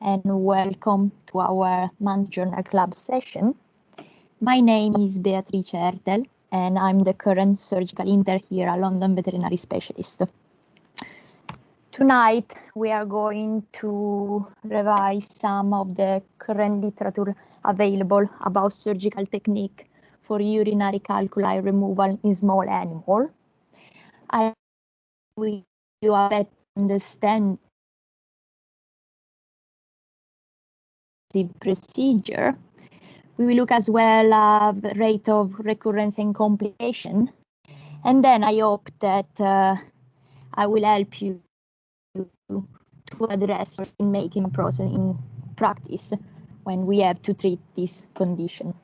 and welcome to our Monthly Journal Club session. My name is Beatrice Hertel, and I'm the current surgical intern here at London Veterinary Specialist. Tonight, we are going to revise some of the current literature available about surgical technique for urinary calculi removal in small animals. I will you better understand the procedure. We will look as well at the rate of recurrence and complication. And then I hope that I will help you to address in making process in practice when we have to treat this condition.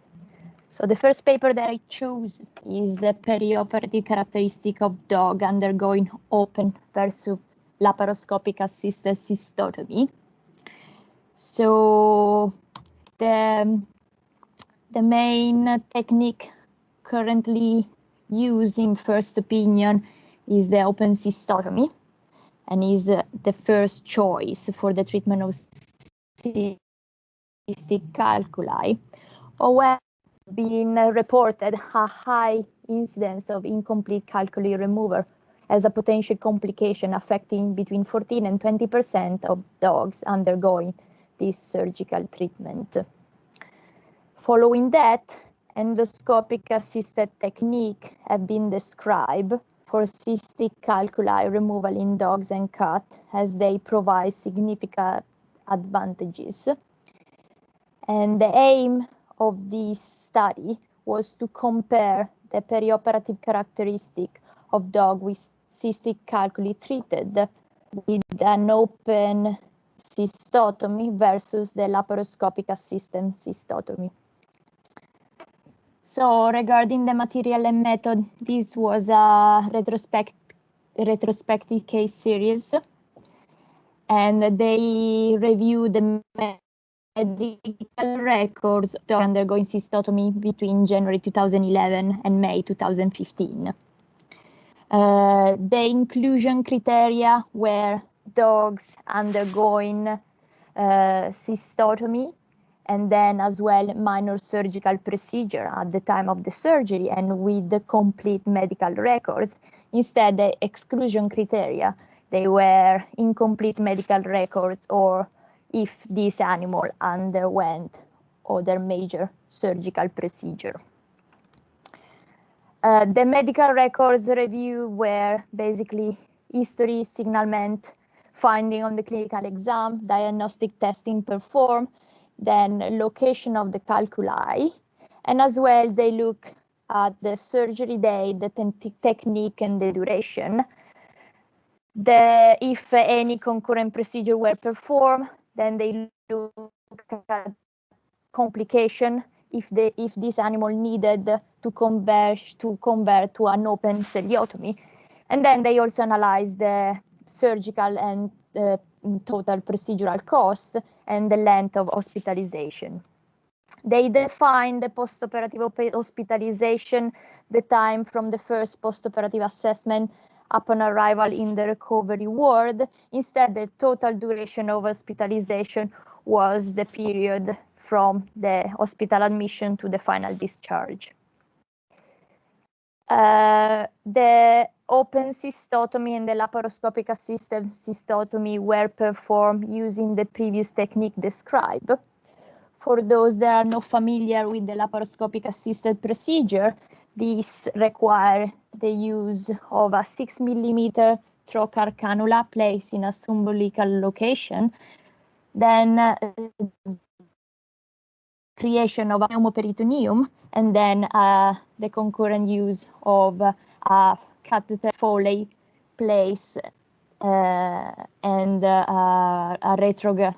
So the first paper that I chose is the perioperative characteristic of dog undergoing open versus laparoscopic assisted cystotomy. So the main technique currently used in first opinion is the open cystotomy, and is the first choice for the treatment of cystic calculi. However, being reported a high incidence of incomplete calculi removal as a potential complication affecting between 14 and 20% of dogs undergoing this surgical treatment. Following that, endoscopic assisted technique have been described for cystic calculi removal in dogs and cats, as they provide significant advantages. And the aim of this study was to compare the perioperative characteristic of dog with cystic calculi treated with an open cystotomy versus the laparoscopic assisted cystotomy. So regarding the material and method, this was a retrospective case series, and they reviewed the medical records of undergoing cystotomy between January 2011 and May 2015. The inclusion criteria were dogs undergoing cystotomy, and then as well minor surgical procedure at the time of the surgery and with the complete medical records. Instead, the exclusion criteria, they were incomplete medical records or if this animal underwent other major surgical procedure. The medical records review were basically history, signalement, finding on the clinical exam, diagnostic testing performed, then location of the calculi, and as well they look at the surgery day, the technique and the duration. If any concurrent procedure were performed, then they look at complication, if this animal needed to convert to an open celiotomy. And then they also analyze the surgical and total procedural cost and the length of hospitalization. They define the postoperative hospitalization, the time from the first postoperative assessment upon arrival in the recovery ward. Instead, the total duration of hospitalization was the period from the hospital admission to the final discharge. The open cystotomy and the laparoscopic assisted cystotomy were performed using the previous technique described. For those that are not familiar with the laparoscopic assisted procedure, this requires the use of a 6 mm trocar cannula placed in a umbilical location, then creation of a pneumoperitoneum, and then the concurrent use of a catheter Foley place and a retrograde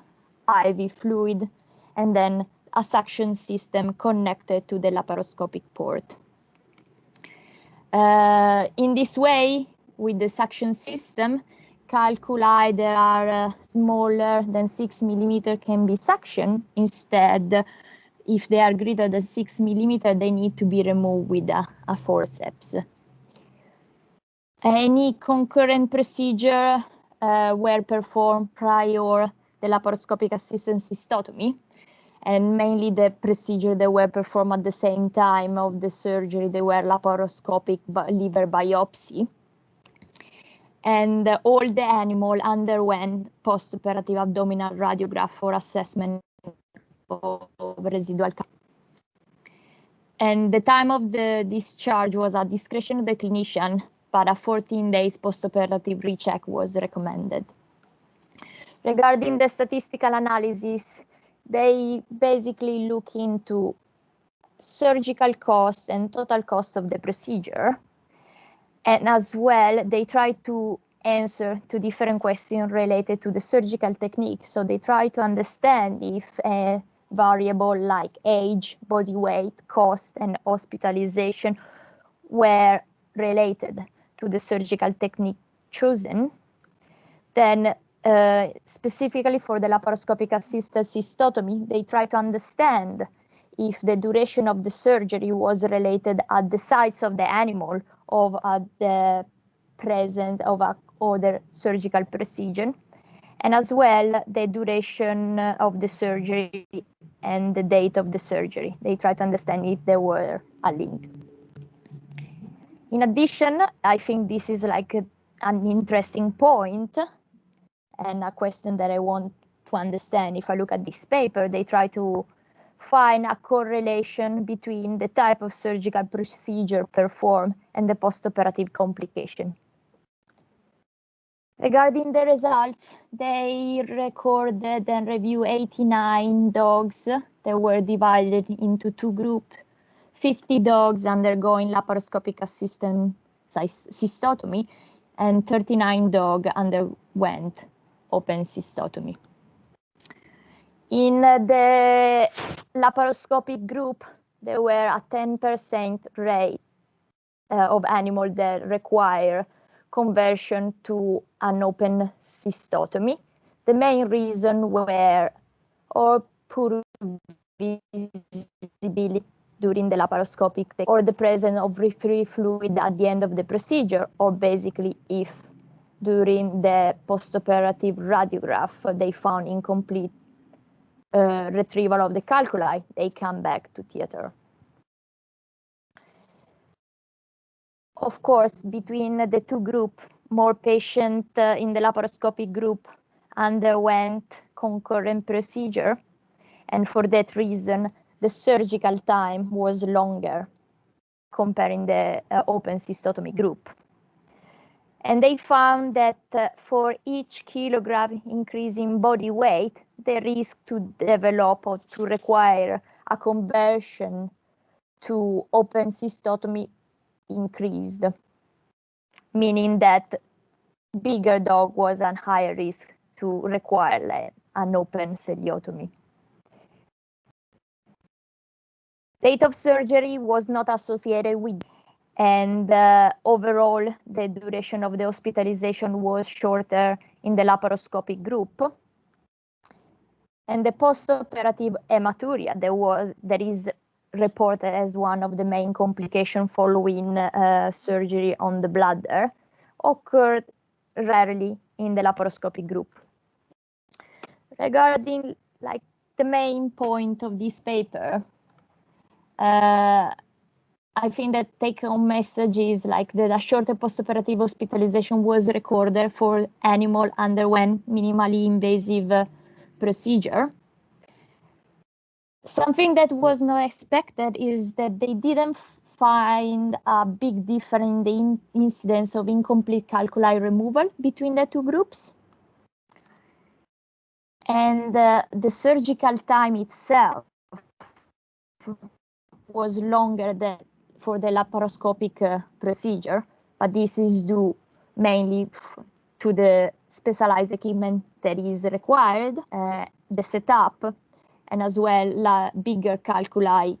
IV fluid, and then a suction system connected to the laparoscopic port. In this way, with the suction system, calculi that are smaller than 6 mm can be suctioned. Instead, if they are greater than 6 mm, they need to be removed with a forceps. Any concurrent procedure were performed prior the laparoscopic assisted cystotomy, and mainly the procedure that were performed at the same time of the surgery, they were laparoscopic liver biopsy. And all the animal underwent postoperative abdominal radiograph for assessment of residual calcium. And the time of the discharge was at discretion of the clinician, but a 14 days postoperative recheck was recommended. Regarding the statistical analysis, they basically look into surgical cost and total cost of the procedure. And as well, they try to answer to different questions related to the surgical technique. So they try to understand if a variable like age, body weight, cost, and hospitalization were related to the surgical technique chosen. Then specifically for the laparoscopic assisted cystotomy, they try to understand if the duration of the surgery was related at the size of the animal or at the presence of other surgical procedure, and as well the duration of the surgery and the date of the surgery. They try to understand if there were a link. In addition, I think this is like an interesting point and a question that I want to understand. If I look at this paper, they try to find a correlation between the type of surgical procedure performed and the postoperative complication. Regarding the results, they recorded and reviewed 89 dogs that were divided into two groups, 50 dogs undergoing laparoscopic assisted cystotomy, and 39 dogs underwent open cystotomy. In the laparoscopic group, there were a 10% rate of animals that require conversion to an open cystotomy. The main reason were or poor visibility during the laparoscopic or the presence of free fluid at the end of the procedure, or basically if during the postoperative radiograph they found incomplete retrieval of the calculi, they come back to theater. Of course, between the two groups, more patients in the laparoscopic group underwent concurrent procedure, and for that reason, the surgical time was longer comparing the open cystotomy group. And they found that for each kilogram increase in body weight, the risk to develop or to require a conversion to open cystotomy increased, meaning that bigger dog was at higher risk to require an open celiotomy. Date of surgery was not associated with, and overall the duration of the hospitalization was shorter in the laparoscopic group. And the postoperative hematuria that is reported as one of the main complications following surgery on the bladder occurred rarely in the laparoscopic group. Regarding like the main point of this paper, I think that take-home message is like that a shorter postoperative hospitalization was recorded for animal underwent minimally invasive procedure. Something that was not expected is that they didn't find a big difference in the incidence of incomplete calculi removal between the two groups. And the surgical time itself was longer than for the laparoscopic procedure, but this is due mainly to the specialized equipment that is required, the setup, and as well bigger calculi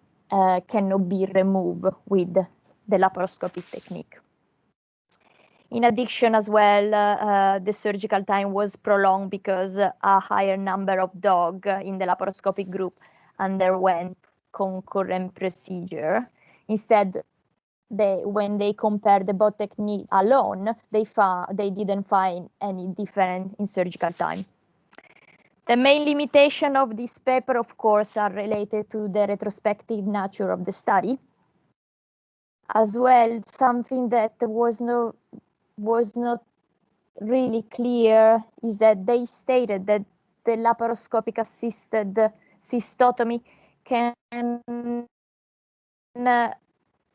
cannot be removed with the laparoscopic technique. In addition, as well, the surgical time was prolonged because a higher number of dogs in the laparoscopic group underwent concurrent procedure. Instead, when they compared the both technique alone, they didn't find any difference in surgical time. The main limitation of this paper, of course, are related to the retrospective nature of the study. As well, something that was not really clear is that they stated that the laparoscopic assisted cystotomy can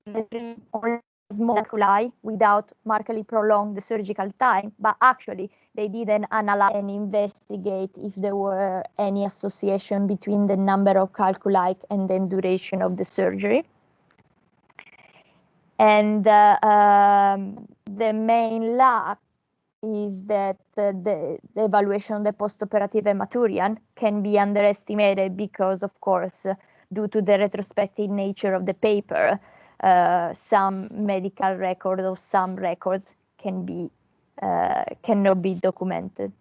retrieve only small calculi without markedly prolong the surgical time, but actually they didn't analyze and investigate if there were any association between the number of calculi and the duration of the surgery. And the main lack is that the evaluation of the postoperative hematurian can be underestimated because, of course, due to the retrospective nature of the paper, some medical record or some records cannot be documented.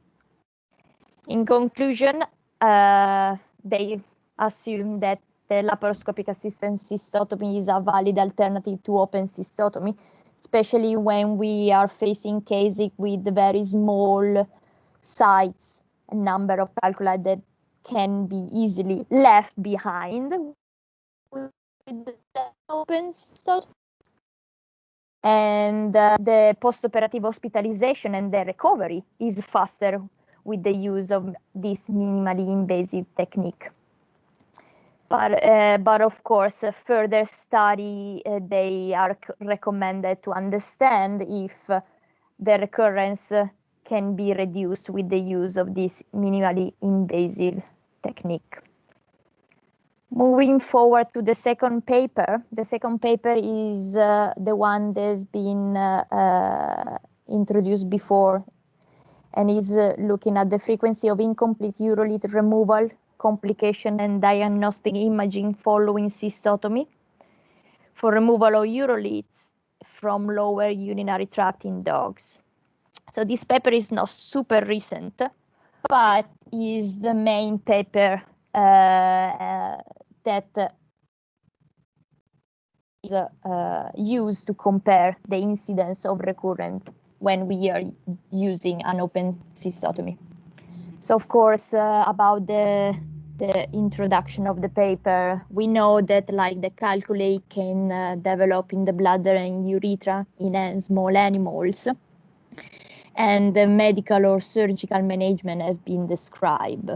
In conclusion, they assume that the laparoscopic assisted cystotomy is a valid alternative to open cystotomy, especially when we are facing cases with very small sites and number of calculi that can be easily left behind with the open cystotomy. And the postoperative hospitalization and the recovery is faster with the use of this minimally invasive technique. But of course, further study, they are recommended to understand if the recurrence can be reduced with the use of this minimally invasive technique. Moving forward to the second paper. The second paper is the one that's been introduced before and is looking at the frequency of incomplete urolite removal, complication, and diagnostic imaging following cystotomy for removal of urolites from lower urinary tract in dogs. So this paper is not super recent, but is the main paper that is used to compare the incidence of recurrence when we are using an open cystotomy. So of course, about the introduction of the paper, we know that like the calculi can develop in the bladder and urethra in small animals, and the medical or surgical management has been described.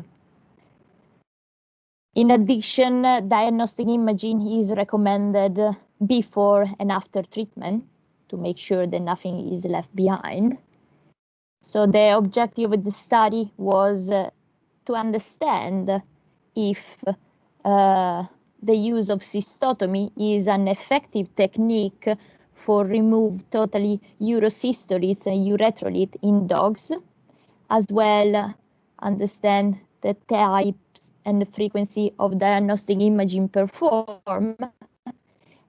In addition, diagnostic imaging is recommended before and after treatment to make sure that nothing is left behind. So the objective of the study was to understand if the use of cystotomy is an effective technique for remove totally urocystolytes and urethrolytes in dogs, as well understand the types and the frequency of diagnostic imaging performed,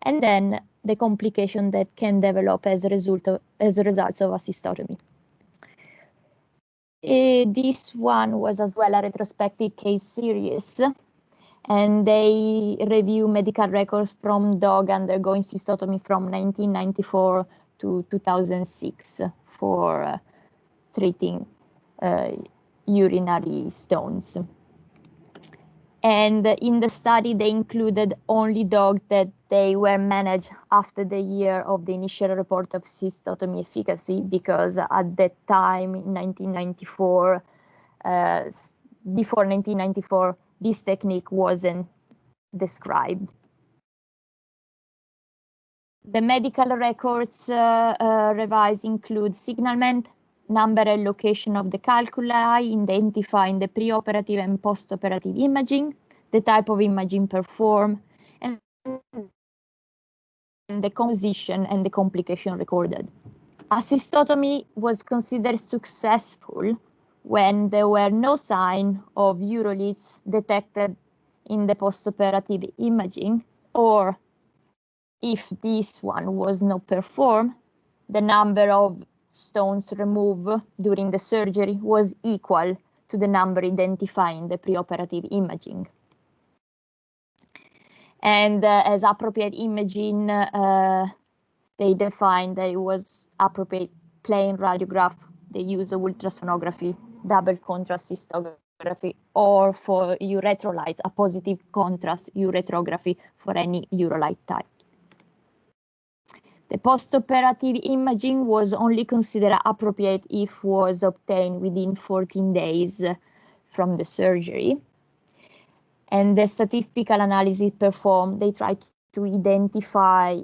and then the complication that can develop as a result of a cystotomy. This one was as well a retrospective case series, and they review medical records from dog undergoing cystotomy from 1994 to 2006 for treating urinary stones. And in the study, they included only dogs that they were managed after the year of the initial report of cystotomy efficacy, because at that time, in 1994, before 1994, this technique wasn't described. The medical records revised include signalment, number and location of the calculi, identifying the preoperative and postoperative imaging, the type of imaging performed, and the composition and the complication recorded. A cystotomy was considered successful when there were no signs of urolites detected in the postoperative imaging, or if this one was not performed, the number of stones removed during the surgery was equal to the number identifying the preoperative imaging. And as appropriate imaging, they defined that it was appropriate plain radiograph, the use of ultrasonography, double contrast histography, urography, or for erythrolytes, a positive contrast uretrography for any urolite types. The postoperative imaging was only considered appropriate if was obtained within 14 days from the surgery. And the statistical analysis performed, they tried to identify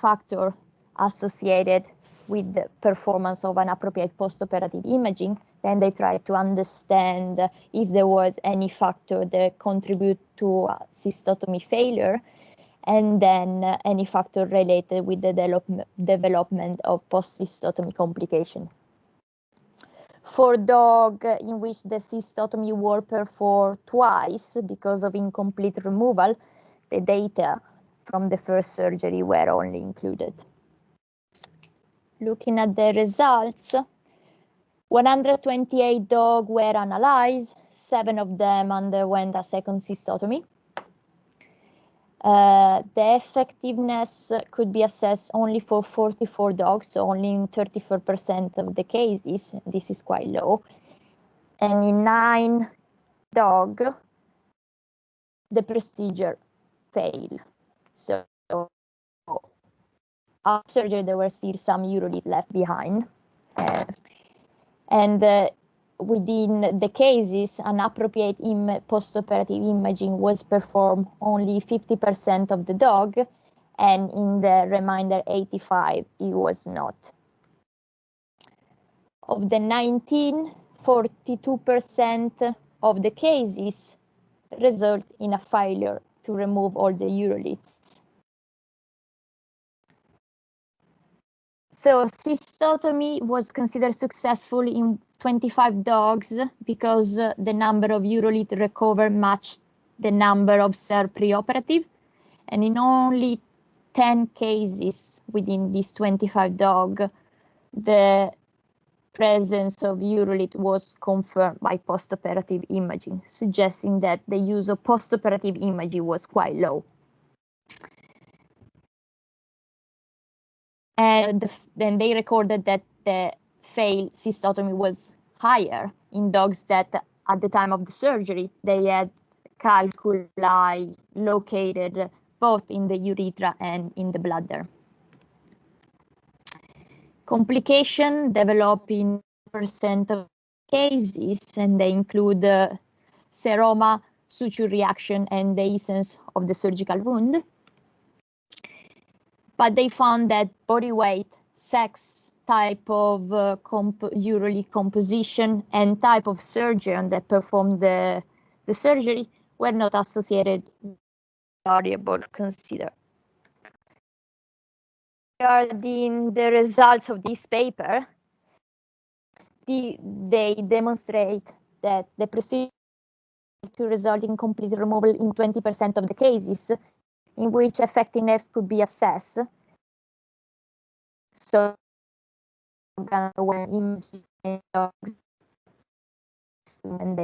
factors associated with the performance of an appropriate postoperative imaging. Then they tried to understand if there was any factor that contribute to cystotomy failure, and then any factor related with the development of post-cystotomy complication. For dog in which the cystotomy were performed twice because of incomplete removal, the data from the first surgery were only included. Looking at the results, 128 dogs were analyzed, 7 of them underwent a second cystotomy. The effectiveness could be assessed only for 44 dogs, so only in 34% of the cases. This is quite low. And in 9 dogs, the procedure failed. So after surgery, there were still some urolite left behind. Within the cases, an appropriate postoperative imaging was performed only 50% of the dog, and in the remainder 85, it was not. Of the 19, 42% of the cases result in a failure to remove all the urolites. So cystotomy was considered successful in 25 dogs because the number of urolite recovered matched the number observed preoperative, and in only 10 cases within these 25 dogs, the presence of urolite was confirmed by postoperative imaging, suggesting that the use of postoperative imaging was quite low. And then they recorded that the failed cystotomy was higher in dogs that at the time of the surgery, they had calculi located both in the urethra and in the bladder. Complication develop in percent of cases, and they include seroma, suture reaction, and dehiscence of the surgical wound. But they found that body weight, sex, type of urolite composition, and type of surgeon that performed the surgery were not associated with variable considered. Regarding the results of this paper, they demonstrate that the procedure to result in complete removal in 20% of the cases in which effectiveness could be assessed. So when imaging dogs, and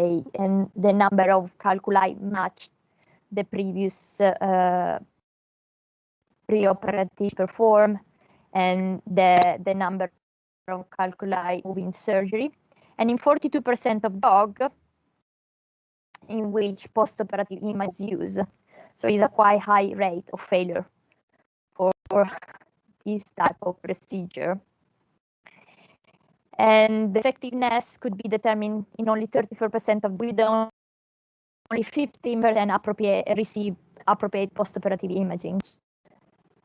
the number of calculi matched the previous preoperative perform, and the number of calculi moving surgery. And in 42% of dogs in which postoperative image is used, so it's a quite high rate of failure for this type of procedure. And the effectiveness could be determined in only 34% of with only 15% receive appropriate postoperative imaging.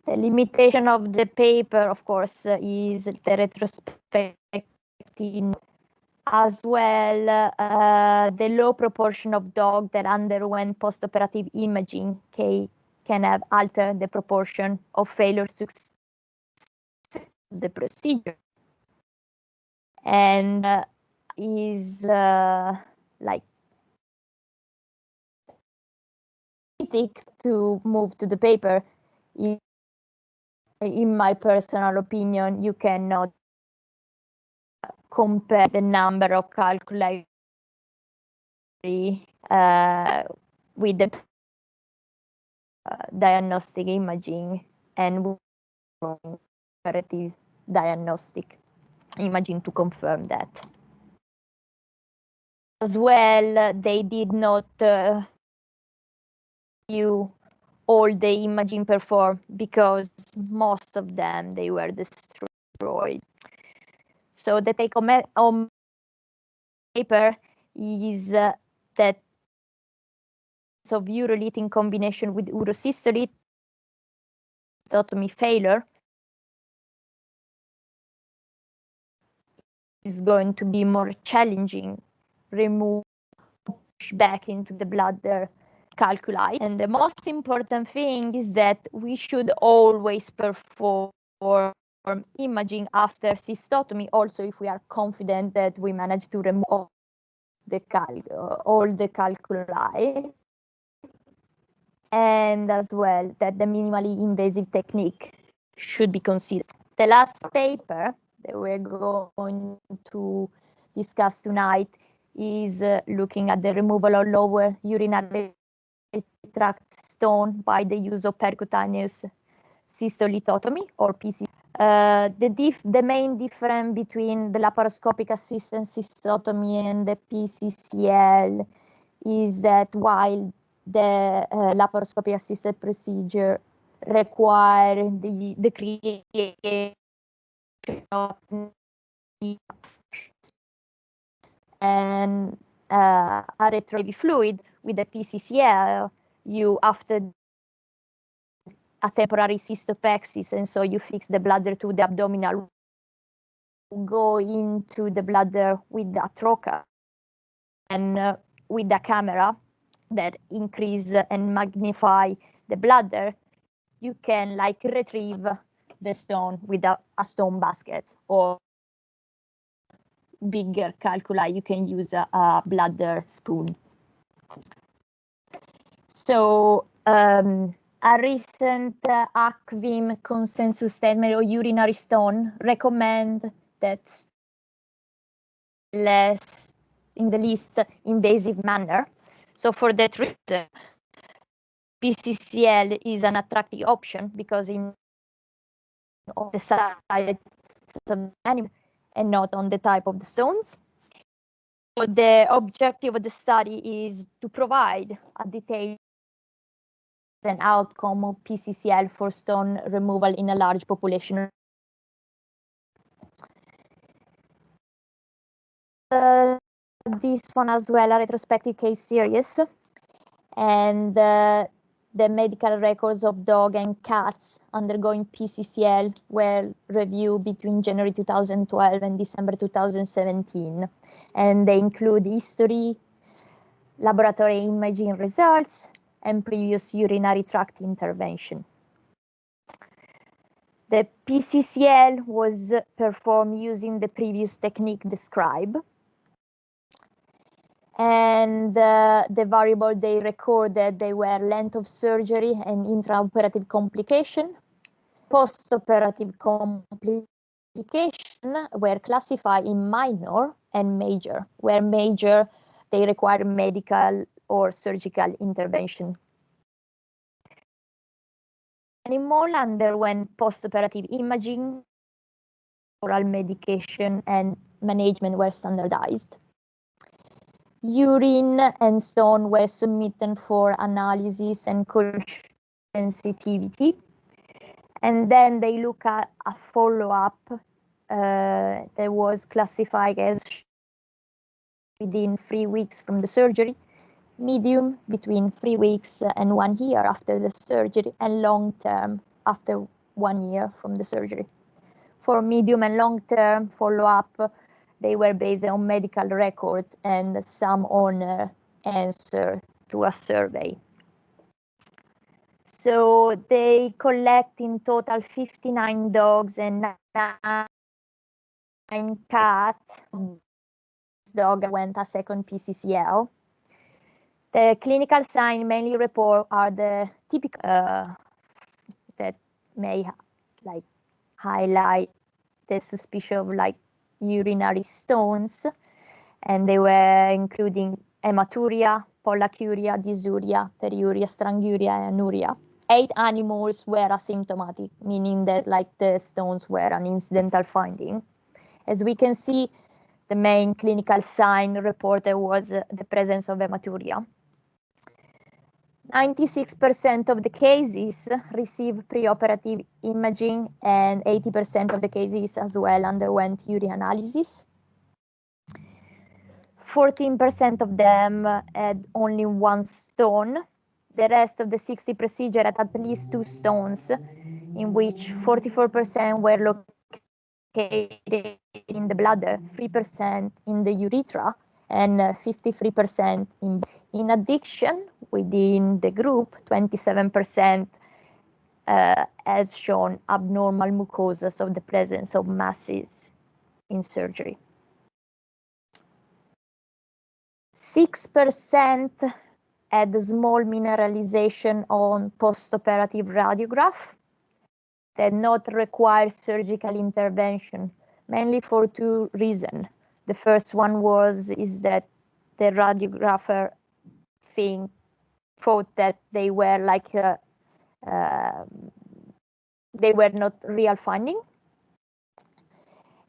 The limitation of the paper, of course, is the retrospective, as well the low proportion of dogs that underwent postoperative imaging can have altered the proportion of failure success of the procedure, and is like to move to the paper. In my personal opinion, you cannot compare the number of calculi with the diagnostic imaging and comparative diagnostic imaging to confirm that. as well, they did not view all the imaging performed because most of them, they were destroyed. So the take home paper is that of Urolite in combination with urosystolite, cystotomy failure is going to be more challenging, remove back into the bladder calculi. And the most important thing is that we should always perform imaging after cystotomy, also if we are confident that we managed to remove all the calculi. And as well that the minimally invasive technique should be considered. The last paper that we're going to discuss tonight is looking at the removal of lower urinary tract stone by the use of percutaneous cystolithotomy or PC. The main difference between the laparoscopic assisted cystotomy and the PCCL is that while the laparoscopic assisted procedure require the creation of and a retroactive fluid, with the PCCL, you after a temporary cystopexis, and so you fix the bladder to the abdominal, go into the bladder with a trocar and with the camera that increase and magnify the bladder, you can like retrieve the stone with a stone basket, or bigger calculi, you can use a bladder spoon. So a recent ACVIM consensus statement of urinary stone recommend that less in the least invasive manner. So for that reason, PCCL is an attractive option because in on the size of the animal and not on the type of the stones. So the objective of the study is to provide a detailed an outcome of PCCL for stone removal in a large population. This one as well, a retrospective case series, and the medical records of dog and cats undergoing PCCL were reviewed between January 2012 and December 2017, and they include history, laboratory imaging results, and previous urinary tract intervention. The PCCL was performed using the previous technique described. And the variable they recorded, they were length of surgery and intraoperative complication. Postoperative complication were classified in minor and major, where major, they require medical or surgical intervention. Animal underwent postoperative imaging, oral medication, and management were standardized. Urine and stone were submitted for analysis and culture sensitivity. And then they look at a follow-up that was classified as within 3 weeks from the surgery, medium between 3 weeks and 1 year after the surgery, and long-term after 1 year from the surgery. For medium and long-term follow-up, they were based on medical records and some owner answer to a survey. So they collect in total 59 dogs and 9 cats. Dog went a second PCCL. The clinical signs mainly report are the typical that may like highlight the suspicion of like urinary stones, and they were including hematuria, pollakiuria, dysuria, periuria, stranguria, and anuria. 8 animals were asymptomatic, meaning that like the stones were an incidental finding. As we can see, the main clinical sign reported was the presence of hematuria. 96% of the cases received preoperative imaging, and 80% of the cases as well underwent urinalysis. 14% of them had only one stone. The rest of the 60 procedure had at least 2 stones, in which 44% were located in the bladder, 3% in the urethra, and 53% in. In addition, within the group, 27% has shown abnormal mucosas of the presence of masses in surgery. 6% had a small mineralization on postoperative radiograph that not require surgical intervention, mainly for 2 reasons. The first one is that the radiographer thought that they were like they were not real finding,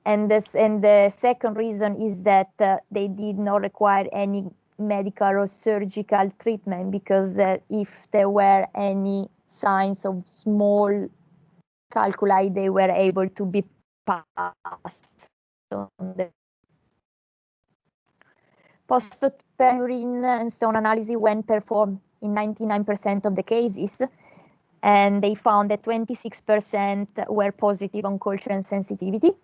and the second reason is that they did not require any medical or surgical treatment, because if there were any signs of small calculi, they were able to be passed on the postoperative urine and stone analysis when performed in 99% of the cases, and they found that 26% were positive on culture and sensitivity.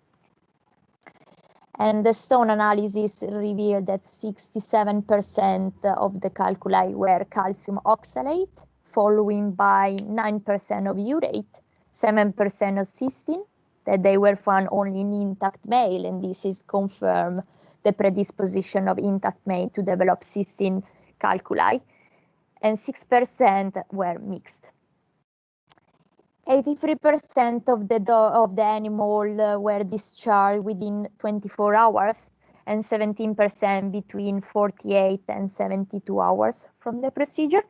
And the stone analysis revealed that 67% of the calculi were calcium oxalate, following by 9% of urate, 7% of cystine, that they were found only in intact male, and this is confirmed the predisposition of intact male to develop cystine calculi, and 6% were mixed. 83% of the animal were discharged within 24 hours, and 17% between 48 and 72 hours from the procedure.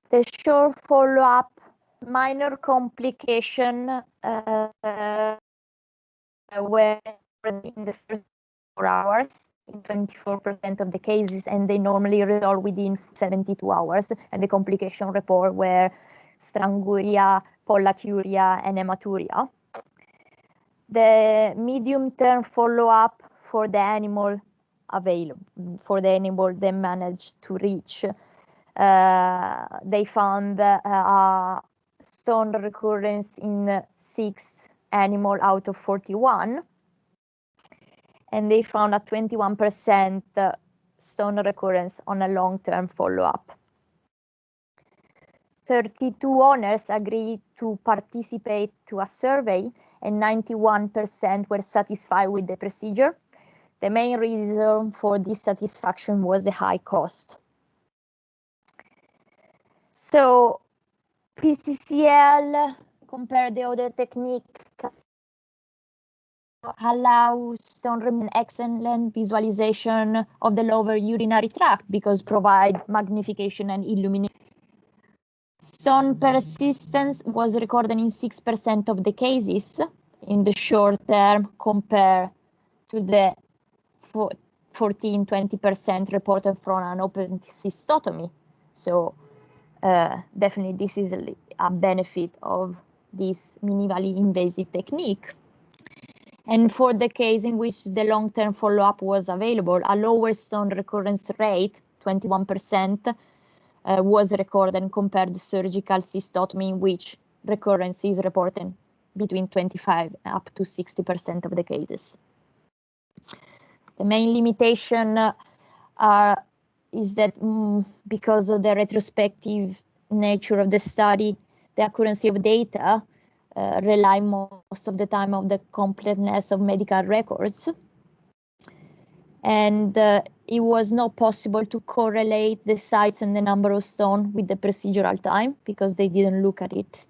The short follow-up minor complication were in the first 4 hours in 24% of the cases, and they normally resolve within 72 hours, and the complication report were stranguria, pollakiuria, and hematuria. The medium-term follow-up for the animal they managed to reach, they found stone recurrence in 6 animals out of 41, and they found a 21% stone recurrence on a long-term follow-up. 32 owners agreed to participate to a survey, and 91% were satisfied with the procedure. The main reason for this satisfaction was the high cost. So PCCL, compared to the other technique, allows stone removal excellent visualization of the lower urinary tract, because provide magnification and illumination. Stone persistence was recorded in 6% of the cases in the short term, compared to the 14-20% reported from an open cystotomy. So definitely this is a benefit of this minimally invasive technique. And for the case in which the long-term follow-up was available, a lower stone recurrence rate, 21%, was recorded compared to surgical cystotomy, in which recurrence is reported between 25 up to 60% of the cases. The main limitation is that because of the retrospective nature of the study, the accuracy of data rely most of the time on the completeness of medical records. And it was not possible to correlate the size and the number of stone with the procedural time, because they didn't look at it.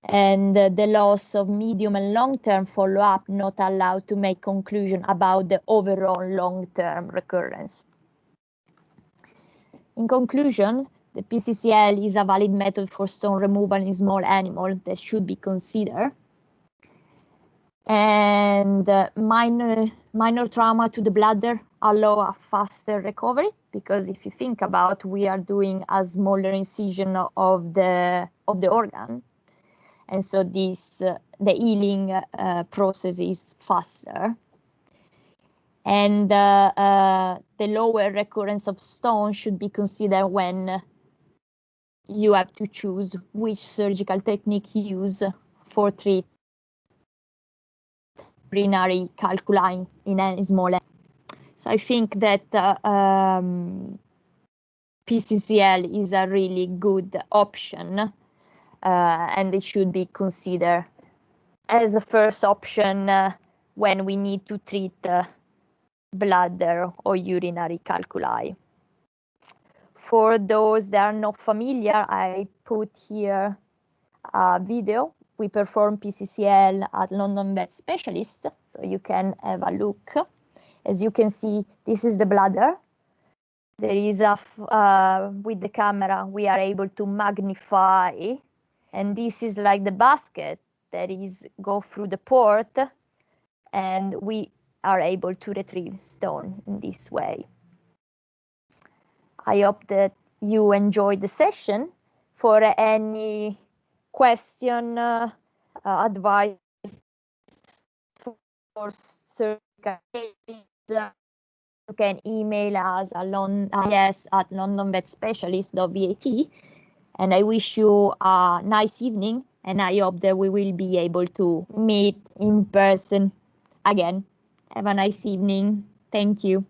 And the loss of medium and long-term follow-up not allowed to make conclusion about the overall long-term recurrence. In conclusion, the PCCL is a valid method for stone removal in small animals that should be considered. And minor trauma to the bladder allow a faster recovery, because if you think about, we are doing a smaller incision of the organ, and so this the healing process is faster. And the lower recurrence of stone should be considered when you have to choose which surgical technique you use for treat urinary calculi in any small. So I think that PCCL is a really good option, and it should be considered as a first option when we need to treat bladder or urinary calculi. For those that are not familiar, I put here a video. We perform PCCL at London Vet Specialist, so you can have a look. As you can see, this is the bladder. There is with the camera, we are able to magnify, and this is like the basket that is go through the port, and we are able to retrieve stone in this way. I hope that you enjoyed the session. For any question, advice for surgical cases, you can email us at londonvetspecialist.vat, and I wish you a nice evening, and I hope that we will be able to meet in person again. Have a nice evening. Thank you.